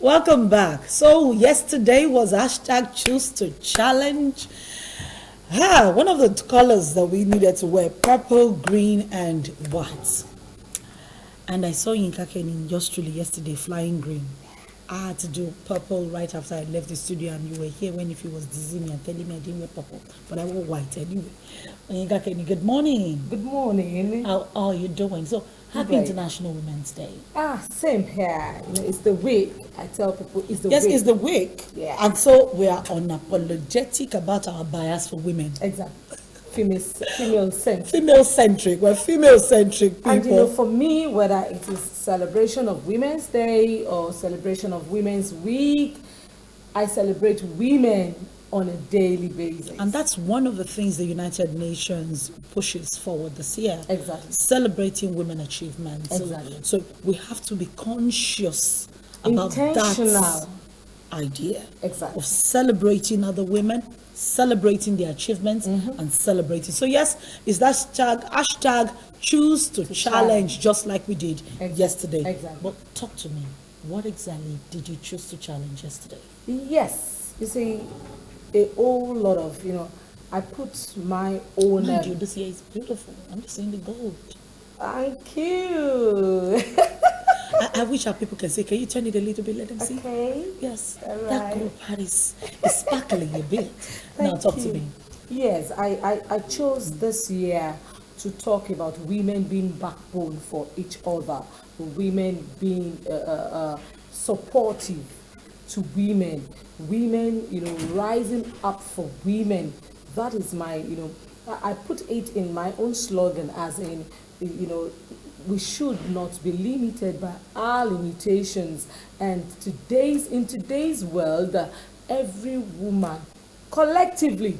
Welcome back. So yesterday was hashtag choose to challenge. One of the colors that we needed to wear, purple, green, and white. And I saw Yinka Kenny just truly yesterday flying green. I had to do purple right after I left the studio, and you were here when if you was dizzying me and telling me I didn't wear purple, but I wore white anyway. Yinka Kenny, good morning. Good morning. How are you doing? So happy Great. International Women's Day. Same here. It's the week. I tell people it's the Yes, week. it's the week. Yeah. And so we are unapologetic about our bias for women. Exactly. Female sense. Female-centric. We're female-centric people. And for me, whether it is celebration of Women's Day or celebration of Women's Week, I celebrate women on a daily basis. And that's one of the things the United Nations pushes forward this year. Exactly. Celebrating women achievements. Exactly. So we have to be conscious about Intentional. that idea Exactly. of celebrating other women, celebrating their achievements, and celebrating. So yes, it's that hashtag choose to challenge, just like we did yesterday. Exactly. But talk to me. What exactly did you choose to challenge yesterday? Yes. You see, a whole lot of, I put my own... Mind you, this year is beautiful. I'm just seeing the gold. Thank you. I wish our people can say, can you turn it a little bit, let them see? Okay. Yes, All that right. gold part is sparkling a bit. Now Thank talk you. to me. Yes, I chose this year to talk about women being backbone for each other, women being supportive to women, rising up for women. That is my, I put it in my own slogan as in, we should not be limited by our limitations. And in today's world, every woman, collectively,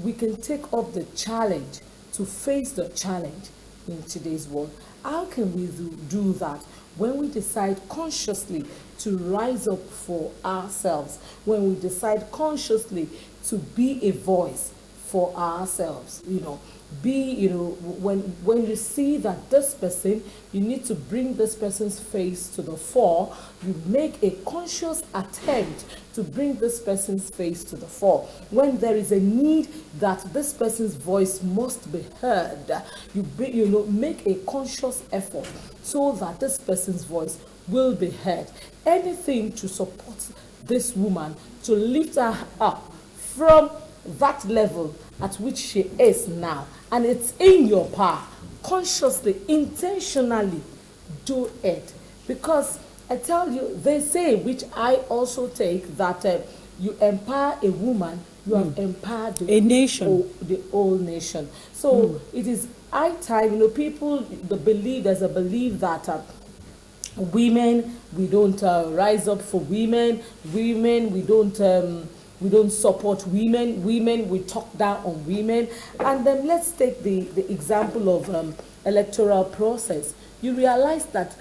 we can take up the challenge to face the challenge in today's world. How can we do that? When we decide consciously to rise up for ourselves, when we decide consciously to be a voice for ourselves, when you see that this person, you need to bring this person's face to the fore, you make a conscious attempt to bring this person's face to the fore. When there is a need that this person's voice must be heard, you make a conscious effort so that this person's voice will be heard. Anything to support this woman, to lift her up from that level at which she is now, and it's in your power. Consciously, intentionally do it, because I tell you, they say, which I also take, that you empower a woman, you have empowered A nation. the whole nation. So it is high time. There's a belief that women, we don't rise up for women, we don't support women, we talk down on women. And then let's take the example of electoral process. You realize that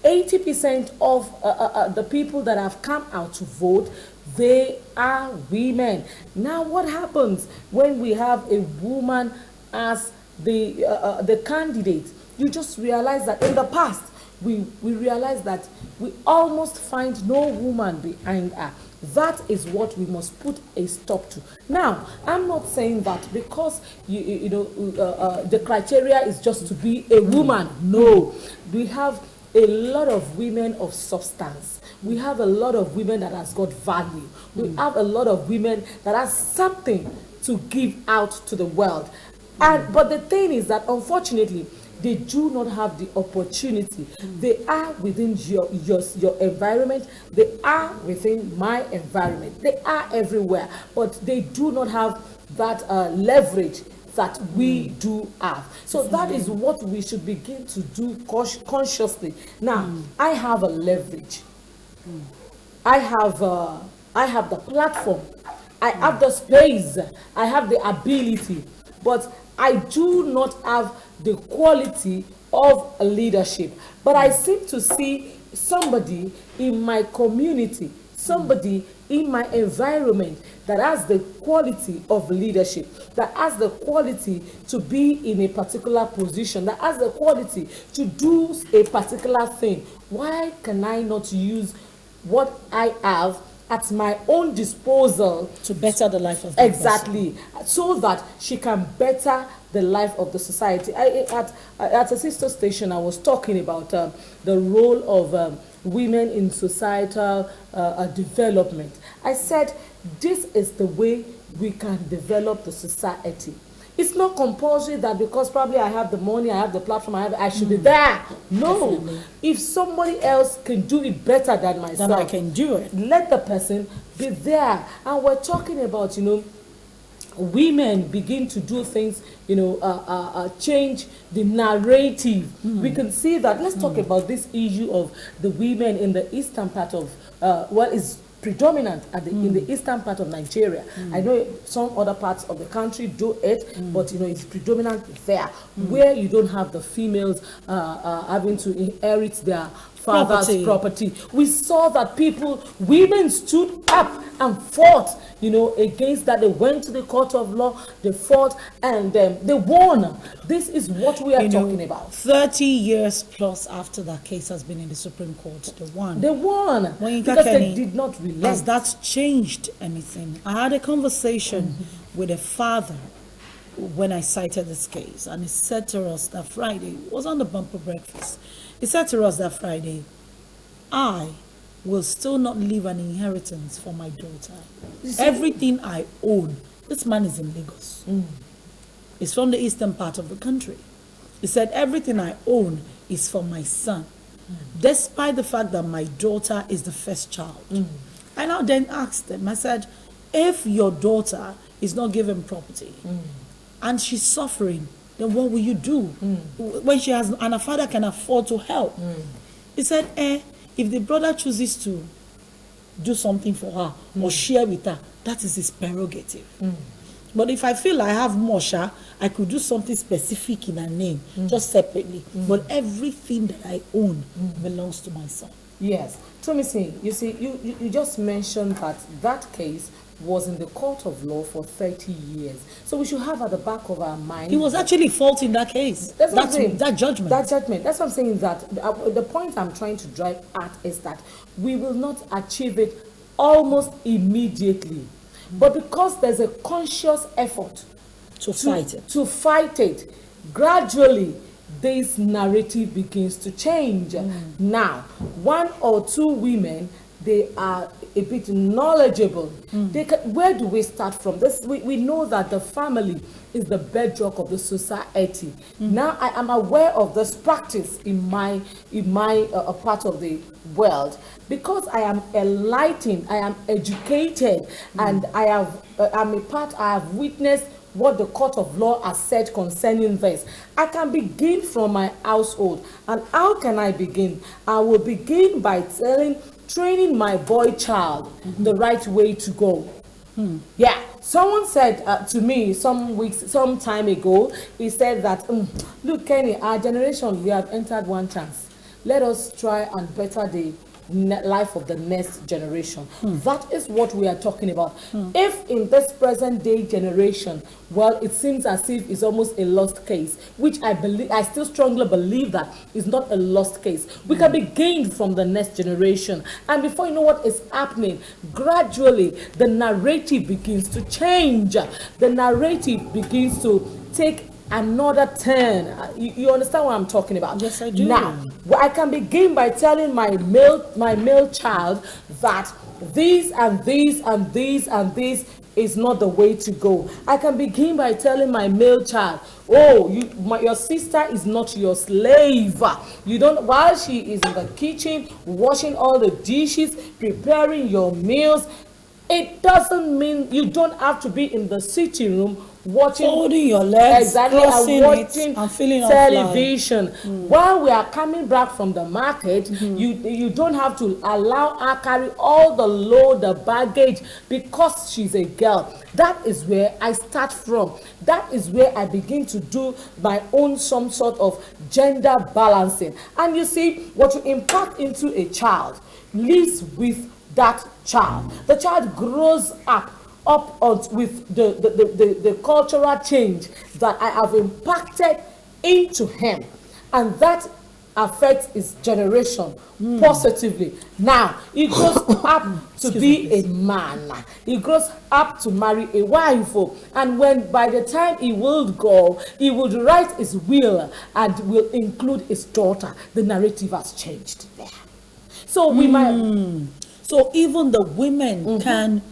80% of the people that have come out to vote, they are women. Now what happens when we have a woman as the candidate? You just realize that in the past, we realize that we almost find no woman behind her. That is what we must put a stop to. Now, I'm not saying that because the criteria is just to be a woman. No, we have a lot of women of substance. We have a lot of women that has got value. We have a lot of women that has something to give out to the world. But the thing is that, unfortunately, they do not have the opportunity. They are within your environment. They are within my environment. They are everywhere, but they do not have that leverage that we do have. So that is what we should begin to do consciously. Now, I have a leverage. I have the platform. I have the space. I have the ability, but I do not have the quality of leadership. But I seem to see somebody in my community, somebody in my environment that has the quality of leadership, that has the quality to be in a particular position, that has the quality to do a particular thing. Why can I not use what I have at my own disposal To better the life of the exactly, so that she can better the life of the society. At a sister station, I was talking about the role of women in societal development. I said, this is the way we can develop the society. It's not compulsory that because probably I have the money, I have the platform, I should be there. No. Definitely. If somebody else can do it better than myself, Then I can do it. let the person be there. And we're talking about, women begin to do things, change the narrative. We can see that. Let's talk about this issue of the women in the eastern part of, is predominant in the eastern part of Nigeria. I know some other parts of the country do it, but it's predominant there, where you don't have the females having to inherit their father's property. We saw that women stood up and fought, against that. They went to the court of law, they fought, and they won. This is what we are talking about. 30 years plus after that case has been in the Supreme Court, they won. They won When because they did not relent. Has that changed anything? I had a conversation with a father when I cited this case, and he said to us that Friday, it was on the bumper breakfast, he said to us that Friday, I will still not leave an inheritance for my daughter. Everything I own, this man is in Lagos. It's from the eastern part of the country. He said, everything I own is for my son, despite the fact that my daughter is the first child. I now then asked them, I said, if your daughter is not given property and she's suffering, then what will you do when she has, and her father can afford to help? He said, if the brother chooses to do something for her or share with her, that is his prerogative. But if I feel I have more, I could do something specific in her name, just separately. But everything that I own belongs to my son. Yes. Tumisi, you see, you just mentioned that case was in the court of law for 30 years. So we should have at the back of our mind. He was actually fault in that case. That's what I'm saying. That judgment. That judgment. That's what I'm saying, that the point I'm trying to drive at is that we will not achieve it almost immediately. But because there's a conscious effort to fight it, gradually this narrative begins to change. Now, one or two women, they are a bit knowledgeable. Where do we start from? We know that the family is the bedrock of the society. Now I am aware of this practice in my part of the world, because I am enlightened, I am educated, and I have witnessed what the court of law has said concerning this. I can begin from my household. And how can I begin? I will begin by training my boy child the right way to go. Yeah, someone said to me some time ago, he said that, look, Kenny, our generation, we have entered one chance. Let us try and better the life of the next generation. That is what we are talking about. If in this present day generation, well, it seems as if it's almost a lost case, which I still strongly believe that is not a lost case. We can be gained from the next generation, and before you know what is happening, gradually the narrative begins to change. The narrative begins to take another turn. You understand what I'm talking about? Yes, I do. Now, I can begin by telling my male child that these and these and these and these is not the way to go. I can begin by telling my male child, your sister is not your slave. You don't, while she is in the kitchen washing all the dishes, preparing your meals, it doesn't mean you don't have to be in the sitting room watching, folding your legs, crossing and watching it, and feeling television. While we are coming back from the market, you don't have to allow her carry all the load, the baggage, because she's a girl. That is where I start from. That is where I begin to do my own some sort of gender balancing. And you see, what you impact into a child lives with that child. The child grows up with the cultural change that I have impacted into him, and that affects his generation positively. Now he grows up to be a man. He grows up to marry a wife, and when by the time he will go, he would write his will and will include his daughter. The narrative has changed there. So we might. So even the women can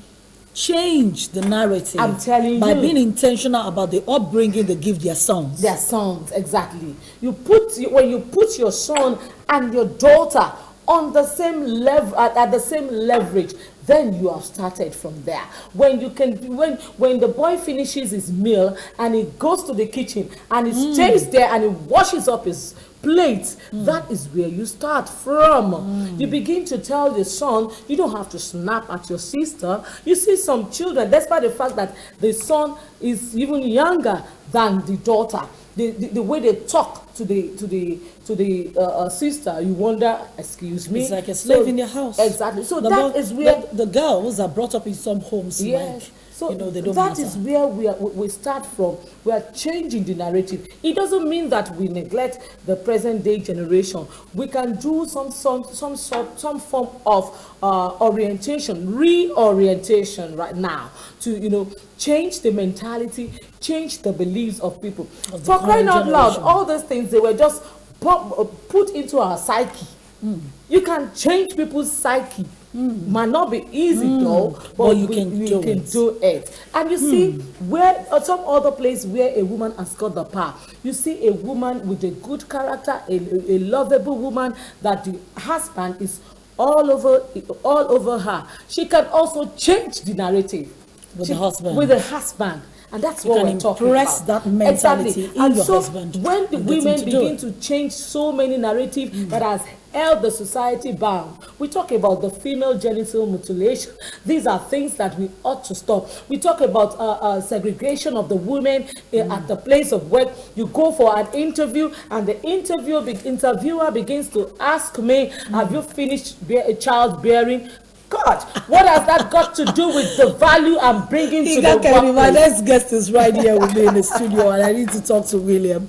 change the narrative. I'm telling by you. being intentional about the upbringing they give their sons. Their sons, exactly. When you put your son and your daughter on the same level, at the same leverage, then you have started from there. When the boy finishes his meal and he goes to the kitchen and he stays there and he washes up his plate, that is where you start from. You begin to tell the son, you don't have to snap at your sister. You see some children, despite the fact that the son is even younger than the daughter, the way they talk to the sister, you wonder, excuse me, It's like a slave in their house. Exactly. So that is where the girls are brought up in some homes. yes. Like, So they don't that matter. is where we start from. We are changing the narrative. It doesn't mean that we neglect the present day generation. We can do some form of reorientation right now to change the mentality, change the beliefs of people. For crying out loud, all those things, they were just put into our psyche. You can change people's psyche. Might not be easy though, but you can do it. And you see, where some other place where a woman has got the power, you see a woman with a good character, a lovable woman that the husband is all over her. She can also change the narrative With the husband. With the husband. And that's what we're talking about. Impress that mentality in and your so husband. when the and get him women to do begin it. to change so many narratives that has held the society bound, we talk about the female genital mutilation. These are things that we ought to stop. We talk about segregation of the women at the place of work. You go for an interview, and the interviewer begins to ask me, have you finished childbearing? God, what has that got to do with the value I'm bringing to the workplace? My next guest is right here with me in the studio, and I need to talk to William.